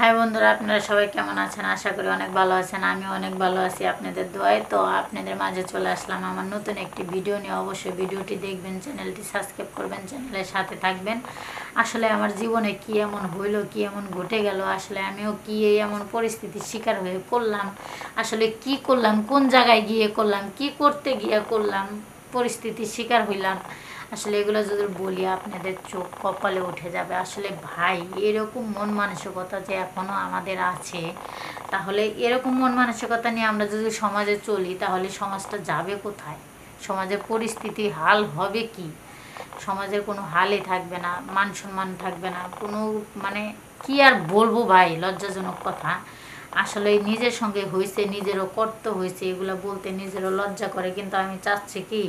High বন্ধুরা, আপনারা সবাই কেমন আছেন? আশা করি অনেক ভালো আছেন। আমি অনেক ভালো আছি আপনাদের দোয়ায়। তো আপনাদের মাঝে চলে আসলাম আমার নতুন একটি ভিডিও নিয়ে। অবশ্যই ভিডিওটি দেখবেন, চ্যানেলটি সাবস্ক্রাইব করবেন, চ্যানেলের সাথে থাকবেন। আসলে আমার জীবনে কি এমন হইলো, কি এমন ঘটে গেল, আসলে আমিও কি এমন পরিস্থিতির শিকার হয়ে করলাম, আসলে কি করলাম, কোন জায়গায় গিয়ে করলাম, কি করতে গিয়ে করলাম, পরিস্থিতির শিকার হইলাম, আসলে এগুলো যদি বলি আপনাদের চোখ কপালে উঠে যাবে। আসলে ভাই, এরকম মন মানসিকতা যে এখনও আমাদের আছে, তাহলে এরকম মন মানসিকতা নিয়ে আমরা যদি সমাজে চলি, তাহলে সমাজটা যাবে কোথায়? সমাজের পরিস্থিতি হাল হবে কি? সমাজের কোনো হালই থাকবে না, মান সম্মান থাকবে না, কোনো মানে কি আর বলবো ভাই, লজ্জাজনক কথা। আসলে নিজের সঙ্গে হয়েছে, নিজেরও করতে হয়েছে, এগুলো বলতে নিজেরও লজ্জা করে। কিন্তু আমি চাচ্ছি কি,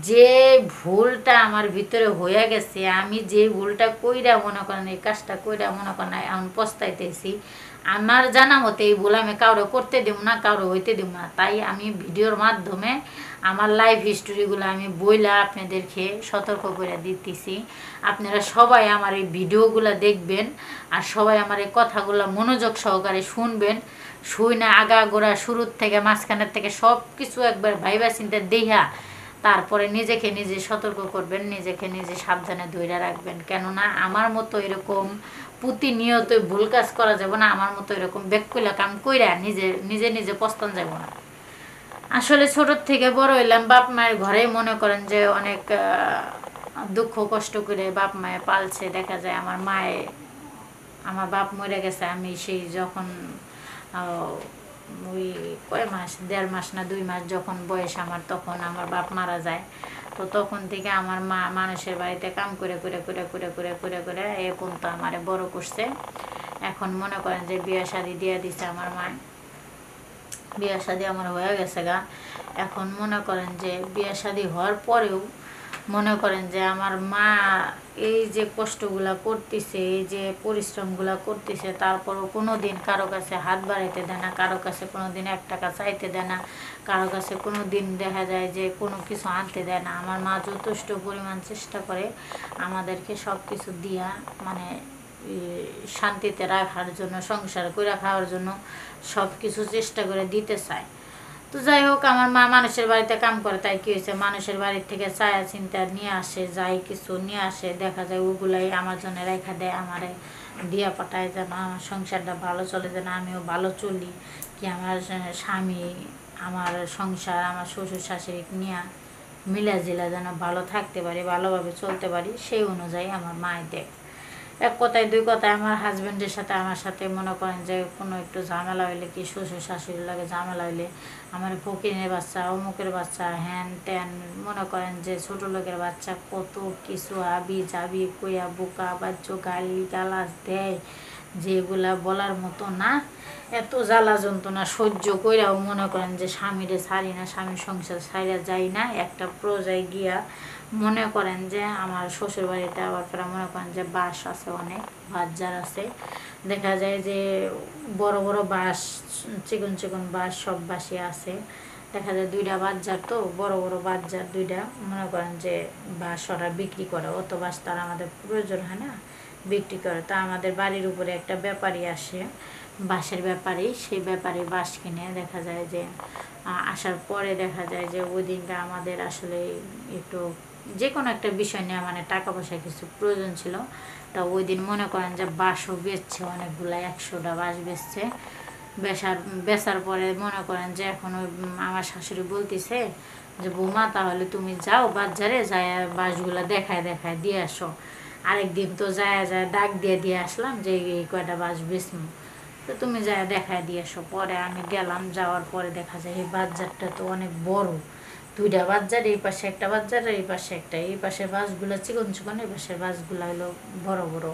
যে ভুলটা আমার ভিতরে হয়ে গেছে, আমি যে ভুলটা কইরা মনে করেন, এই কাজটা কইরা মনে করেন এখন পস্তাইতেছি, আমার জানা মতে এই ভুল আমি কারো করতে দেব না, কারো হইতে দেব না। তাই আমি ভিডিওর মাধ্যমে আমার লাইফ হিস্টোরিগুলো আমি বইলা আপনাদেরকে সতর্ক করে দিতেছি। আপনারা সবাই আমার এই ভিডিওগুলো দেখবেন, আর সবাই আমার এই কথাগুলো মনোযোগ সহকারে শুনবেন। শুই না আগাগোড়া শুরুর থেকে মাঝখানের থেকে সব কিছু একবার ভাইবা চিন্তা দেহা তারপরে নিজেকে নিজে সতর্ক করবেন, নিজেকে নিজে সাবধানে ধরে রাখবেন। কেননা আমার মতো এরকম প্রতিনিয়ত ভুল কাজ করা যাবে না, আমার মতো এরকম বেকুলা কাম কইরা নিজে নিজে নিজে পস্তান যাব না। আসলে ছোটোর থেকে বড় হইলাম বাপ মায়ের ঘরে, মনে করেন যে অনেক দুঃখ কষ্ট করে বাপ মায়ে পালছে। দেখা যায় আমার বাপ মরে গেছে আমি সেই যখন ওই কয় মাস, 1.5 মাস না 2 মাস যখন বয়স আমার, তখন আমার বাপ মারা যায়। তো তখন থেকে আমার মা মানুষের বাড়িতে কাম করে করে করে করে করে করে করে এ পর্যন্ত আমারে বড় করছে। এখন মনে করেন যে বিয়ে শাদি দিয়ে দিছে আমার মা, বিয়ে শাদি আমার হয়ে গেছে গা। এখন মনে করেন যে বিয়ে শাদি হওয়ার পরেও মনে করেন যে আমার মা এই যে কষ্টগুলা করতেছে, এই যে পরিশ্রমগুলা করতেছে, তারপরও কোনো দিন কারো কাছে হাত বাড়াইতে দেয় না, কারো কাছে কোনো দিন 1 টাকা চাইতে দেয় না, কারো কাছে কোনো দিন দেখা যায় যে কোনো কিছু আনতে দেয় না। আমার মা যথেষ্ট পরিমাণ চেষ্টা করে আমাদেরকে সব কিছু দিয়া, মানে শান্তিতে রাখার জন্য, সংসার করে খাওয়ার জন্য সব কিছু চেষ্টা করে দিতে চায়। তো যাই হোক, আমার মা মানুষের বাড়িতে কাম করে, তাই কি হয়েছে, মানুষের বাড়ির থেকে চায়া চিন্তা নিয়ে আসে, যাই কিছু নিয়ে আসে, দেখা যায় ওগুলাই আমার জন্য রেখা দেয়, আমারে দিয়া পাঠায়, যেন আমার সংসারটা ভালো চলে, যেন আমিও ভালো চলি, কি আমার স্বামী, আমার সংসার, আমার শ্বশুর শাশুড়ি নিয়ে মিলা জিলা যেন ভালো থাকতে পারি, ভালোভাবে চলতে পারি, সেই অনুযায়ী আমার মায় দেয়। এক কথায় দুই কথায় আমার হাজব্যান্ডের সাথে আমার সাথে মনে করেন যে কোনো একটু ঝামেলা হইলে, কি শ্বশুর শাশুড়ির লাগে ঝামেলা হইলে, আমার ফকিরের বাচ্চা, অমুকের বাচ্চা, হ্যান ত্যান, মনে করেন যে ছোটো লোকের বাচ্চা কত কিছু আবি যাবি কইয়া বোকা বাচ্চা গালি গালাজ দেয়, যেগুলা বলার মতো না। এত জ্বালা যন্ত্রণা সহ্য কইরাও মনে করেন যে স্বামীরে ছাড়ি না, স্বামীর সংসার ছাইরা যাই না। একটা পর্যায়ে গিয়া মনে করেন যে আমার শ্বশুর বাড়িতে আবার ফেরা মনে করেন যে বাঁশ আছে, অনেক বাজার আছে, দেখা যায় যে বড় বড় বাঁশ, চিকন চিকন বাঁশ, সব বাঁশই আছে। দেখা যায় 2টা বাজার, তো বড় বড় বাজার 2টা, মনে করেন যে বাঁশ ওরা বিক্রি করে, অত বাঁশ তার আমাদের প্রয়োজন হয় না, বিক্রি করে। তা আমাদের বাড়ির উপরে একটা ব্যাপারী আসে, বাঁশের ব্যাপারী, সেই ব্যাপারী বাঁশ কিনে, দেখা যায় যে আসার পরে দেখা যায় যে ওই দিনটা আমাদের আসলে একটু যে কোনো একটা বিষয় নিয়ে মানে টাকা পয়সা কিছু প্রয়োজন ছিল। তা ওই দিন মনে করেন যে বাঁশও বেচছে, অনেকগুলো 100টা বাঁশ বেচছে। বেচার পরে মনে করেন যে এখন ওই আমার শাশুড়ি বলতেছে যে বৌমা, তাহলে তুমি যাও বাজারে, যায় বাঁশগুলো দেখায় দেখায় দিয়ে আসো। আরেকদিন তো যায় যায় ডাক দিয়ে দিয়ে আসলাম যে এই কয়টা বাঁশ বেচমু, তো তুমি যায় দেখায় দিয়ে আসো। পরে আমি গেলাম, যাওয়ার পরে দেখা যায় এই বাজারটা তো অনেক বড়, 2টা বাজার, এই পাশে একটা বাজার, এই পাশে একটা, এই পাশে বাসগুলো চিকন চিকন, এই পাশের বাসগুলো হলো বড় বড়।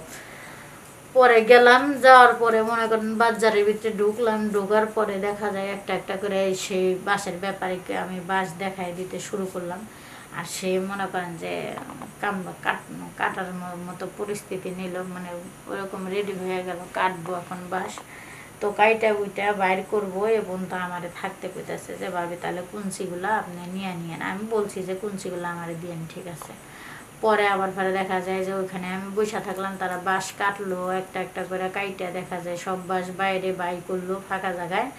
পরে গেলাম, যাওয়ার পরে মনে করেন বাজারের ভিতরে ঢুকলাম, ঢোকার পরে দেখা যায় একটা একটা করে সেই বাঁশের ব্যাপারীকে আমি বাঁশ দেখাই দিতে শুরু করলাম। আর সে মনে করেন যে কাটার মতো পরিস্থিতি নিল, মানে ওরকম রেডি হয়ে গেল, কাটবো এখন বাঁশ। তো কাইটা উইটা বাইর করবো, এবং তো আমারে থাকতে পেতেছে যে ভাবি তাহলে কুঞ্চিগুলো আপনি নিয়ে নিয়েন। আমি বলছি যে কুঞ্চিগুলো আমারে দিয়েন, ঠিক আছে। পরে আবার ফেরে দেখা যায় যে ওইখানে আমি বসে থাকলাম, তারা বাঁশ কাটলো একটা একটা করে কাইটা, দেখা যায় সব বাঁশ বাইরে বাই করলো ফাঁকা জায়গায়।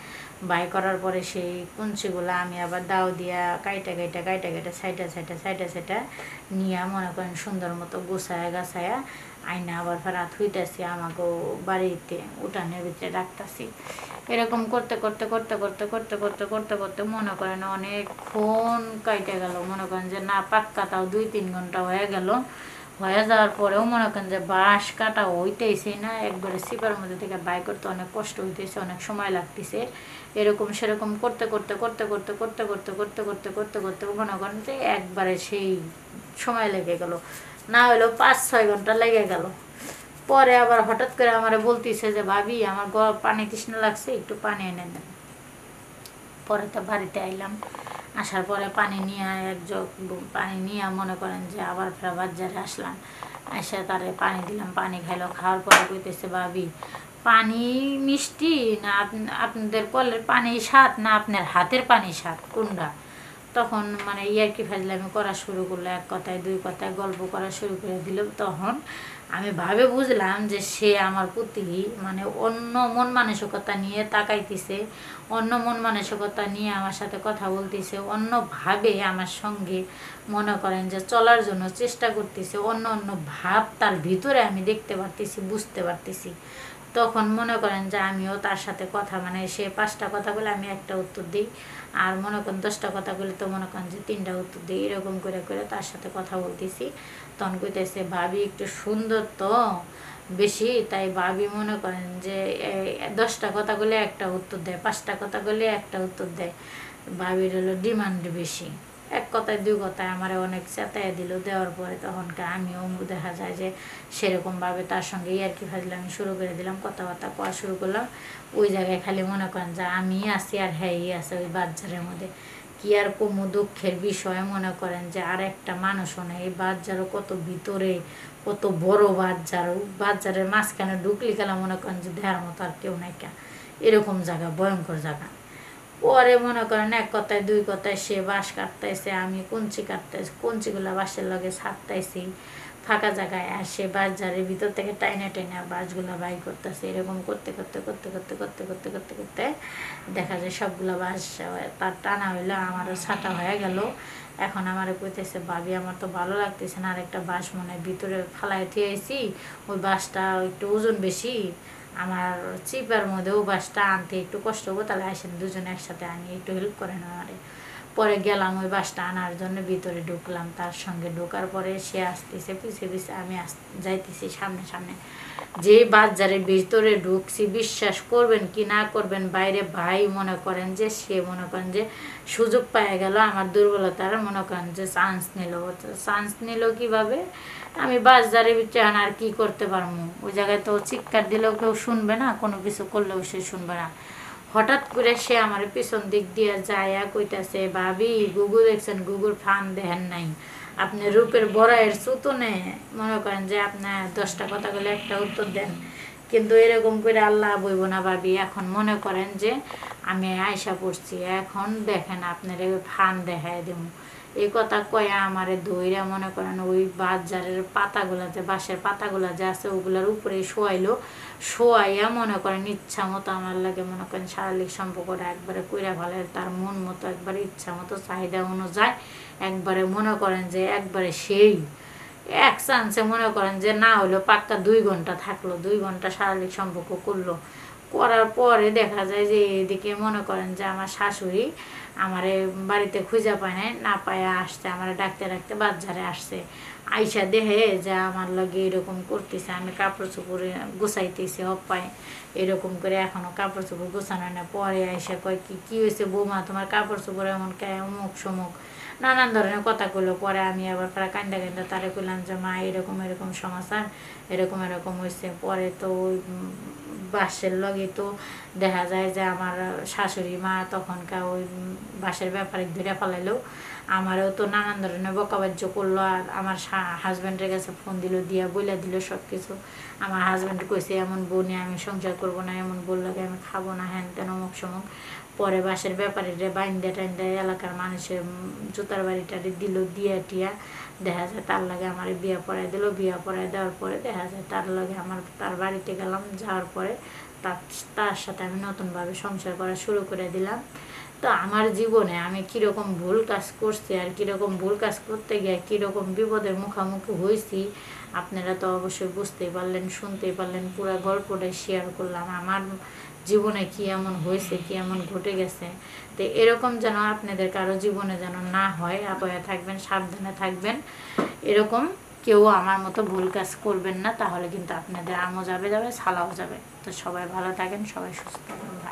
বাই করার পরে সেই কুঞ্চিগুলো আমি আবার দাও দিয়া কাইটা কাইটা কাইটা কাইটা সাইটা সাইটা সাইটা সাইটা নিয়ে মনে করেন সুন্দর মতো গোছায়া গাছায়া আইনা আবার ফের রাত হইতেছি আমাকেও বাড়িতে উঠানের ভিতরে রাখতেছি। এরকম করতে করতে করতে করতে করতে করতে করতে করতে মনে করেন অনেকক্ষণ কাইটে গেল, মনে করেন যে না পাক্কা তাও 2-3 ঘন্টা হয়ে গেল। হয়ে যাওয়ার পরেও মনে করেন যে বাঁশ কাটা হইতেছে না, একবারে সিপার মধ্যে থেকে বাই করতে অনেক কষ্ট হইতেছে, অনেক সময় লাগতেছে। এরকম সেরকম করতে করতে করতে করতে করতে করতে করতে করতে করতে করতে মনে করেন যে একবারে সেই সময় লেগে গেল, না হলেও 5-6 ঘন্টা লেগে গেল। পরে আবার হঠাৎ করে আমার বলতেছে যে ভাবি আমার পানি তৃষ্ণা লাগছে, একটু পানি এনে দেন। পরে তো বাড়িতে আইলাম, আসার পরে পানি নিয়ে এক জগ পানি নিয়ে মনে করেন যে আবার ফের বাজারে আসলাম, এসে তারে পানি দিলাম, পানি খাইলো। খাওয়ার পরে কইতেছে ভাবি পানি মিষ্টি না আপনাদের কলের পানি স্বাদ না আপনার হাতের পানি স্বাদ কোনটা? তখন মানে ইয়ার্কি ফাজলামি করা শুরু করলো, এক কথায় 2 কথায় গল্প করা শুরু করে দিল। তখন আমি ভাবে বুঝলাম যে সে আমার প্রতি মানে অন্য মন মানসিকতা নিয়ে তাকাইতেছে, অন্য মন মানসিকতা নিয়ে আমার সাথে কথা বলতেছে, অন্যভাবে আমার সঙ্গে মনে করেন যে চলার জন্য চেষ্টা করতেছে, অন্য অন্য ভাব তার ভিতরে আমি দেখতে পারতেছি, বুঝতে পারতেছি। তখন মনে করেন যে আমিও তার সাথে কথা মানে সে 5টা কথা বলে আমি একটা উত্তর দিই, আর মনে করেন 10টা কথা বলে তো মনে করেন যে 3টা উত্তর দিই, এরকম করে করে তার সাথে কথা বলতেছি। তখন কইতেছে ভাবি একটু সুন্দর তো বেশি, তাই ভাবি মনে করেন যে 10টা কথা বলে একটা উত্তর দেয়, 5টা কথা বলে একটা উত্তর দেয়, ভাবির হলো ডিমান্ড বেশি। এক কথায় 2 কথায় আমার অনেক চেতায় দিল। দেওয়ার পরে তখনকার আমিও দেখা যায় যে সেরকমভাবে তার সঙ্গে ইয়ার্কি ফাজলামি শুরু করে দিলাম, কথাবার্তা কোয়া শুরু করলাম। ওই জায়গায় খালি মনে করেন যে আমি আছি আর হ্যাঁ আছে ওই বাচ্চারের মধ্যে। কি আর কমু দুঃখের বিষয়, মনে করেন যে আর একটা মানুষও নেই, এই বাচ্চারও কত ভিতরে কত বড় বাচ্চার, বাচ্চারের মাঝখানে ঢুকলি গেলাম মনে করেন যে দেহার মতো আর কেউ নাই, এরকম জায়গা, ভয়ঙ্কর জায়গা। পরে মনে করেন এক কথায় 2 কথায় সে বাঁশ কাটতেছে, আমি কঞ্চি কাটতেছি, কঞ্চিগুলা বাঁশের লগে ছাড়তেছি ফাঁকা জায়গায়, আর সে বাজারের ভিতর থেকে টাইনা টাইনা বাঁশগুলা বাই করতেছে। এরকম করতে করতে করতে করতে করতে করতে করতে করতে দেখা যায় সবগুলা বাঁশ তার টানা হইলো, আমারও ছাটা হয়ে গেল। এখন আমার কইতেছে ভাবি আমার তো ভালো লাগতেছে না, আর একটা বাঁশ মনে ভিতরে ফালাই থিয়েছি, ওই বাঁশটা একটু ওজন বেশি, আমার চিপার মধ্যেও বাসটা আনতে একটু কষ্ট হবো, তাহলে আসেন দুজনে একসাথে আনি, একটু হেল্প করেন আমারে। পরে গেলাম ওই বাসটা আনার জন্য, ভিতরে ঢুকলাম তার সঙ্গে। ঢোকার পরে সে আসতেছে পিছিয়ে পিছিয়ে, আমি যাইতেছি সামনে সামনে। যে বাজারের ভিতরে ঢুকছি, বিশ্বাস করবেন কি না করবেন, বাইরে ভাই মনে করেন যে সে মনে করেন যে সুযোগ পেয়ে গেল আমার দুর্বলতার, মনে করেন যে চান্স নিল কীভাবে, আমি বাজারের ভিতরে আর কি করতে পারবো, ওই জায়গায় তো চিৎকার দিলেও কেউ শুনবে না, কোনো কিছু করলেও সে শুনবে না। হঠাৎ করে সে আমার পিছন দিক দিয়ে যায় কইতাছে ভাবি গুগু দেখছেন, গুগুর ফান দেখেন নাই, আপনি রূপের বড়াইয়ের চুতনে মনে করেন যে আপনার 10টা কথা বলে একটা উত্তর দেন, কিন্তু এরকম করে আল্লাহ বইব না ভাবি। এখন মনে করেন যে আমি আয়সা পড়ছি, এখন দেখেন আপনার ফান দেখায় দেব। এই কথা কয়া আমারে দইরা মনে করেন ওই বাজারের পাতাগুলা যে বাঁশের পাতাগুলা যে আছে ওগুলার উপরে শোয়াইলো, শোয়াইয়া মনে করেন ইচ্ছা মতো আমার লাগে মনে করেন শারীরিক সম্পর্কটা একবারে কইরা ভালো, তার মন মতো একবারে ইচ্ছা মতো চাহিদা অনুযায়ী একবারে মনে করেন যে একবারে সেই এক চান্সে মনে করেন যে না হলো পাক্কা 2 ঘন্টা থাকলো, 2 ঘন্টা শারীরিক সম্পর্ক করলো। করার পরে দেখা যায় যে এদিকে মনে করেন যে আমার শাশুড়ি আমারে বাড়িতে খুঁজে পায় নাই, না পায় আসছে, আমার ডাকতে ডাকতে বাজারে আসছে। আইসা দেখে যে আমার লগে এরকম করতেছে, আমি কাপড় চোপড়ে গুছাইতেছি অপায় এরকম করে, এখনো কাপড় চোপড় গোছানো না। পরে আইসা কয় কি হয়েছে বৌমা তোমার কাপড় চোপড় এমন অমুক সমুক নানান ধরনের কথা কইলো। পরে আমি আবার প্রায় কান্দা কান্দা তারে কইলাম যে মা এরকম এরকম সমাচার, এরকম এরকম হয়েছে। পরে তো ওই বাঁশের লগে তো দেখা যায় যে আমার শাশুড়ি মা তখনকার ওই বাঁশের ব্যাপারে ধরে ফেলাইলো, আমারও তো নানান ধরনের বকাবাজ্য করলো। আর আমার হাজব্যান্ডের কাছে ফোন দিল, দিয়া বইলা দিল সব কিছু। আমার হাজব্যান্ড কইছে এমন বউ নিয়ে আমি সংসার করবো না, এমন বললো আমি খাবো না, হ্যান তেন অমুক সমুক। পরে বাঁশের ব্যাপারে বাইন্দা টাইন্দা এলাকার মানুষের জুতার বাড়িটা দিল, দিয়া টিয়া দেখা যায় তার লাগে আমার বিয়া পড়াই দিল। বিয়া পড়াই দেওয়ার পরে দেখা যায় তার লাগে তার বাড়িতে গেলাম, যাওয়ার পরে তার সাথে আমি নতুনভাবে সংসার করা শুরু করে দিলাম। তো আমার জীবনে আমি কীরকম ভুল কাজ করছি আর কীরকম ভুল কাজ করতে গিয়ে কীরকম বিপদের মুখোমুখি হয়েছি আপনারা তো অবশ্যই বুঝতেই পারলেন, শুনতেই পারলেন। পুরো গল্পটাই শেয়ার করলাম, আমার জীবনে কি এমন হয়েছে, কি এমন ঘটে গেছে। তো এরকম যেন আপনাদের কারো জীবনে যেন না হয়, অবহে থাকবেন, সাবধানে থাকবেন। এরকম কেউ আমার মতো ভুল কাজ করবেন না, তাহলে কিন্তু আপনাদের আমও যাবে, ছালাও যাবে। তো সবাই ভালো থাকেন, সবাই সুস্থ থাকেন।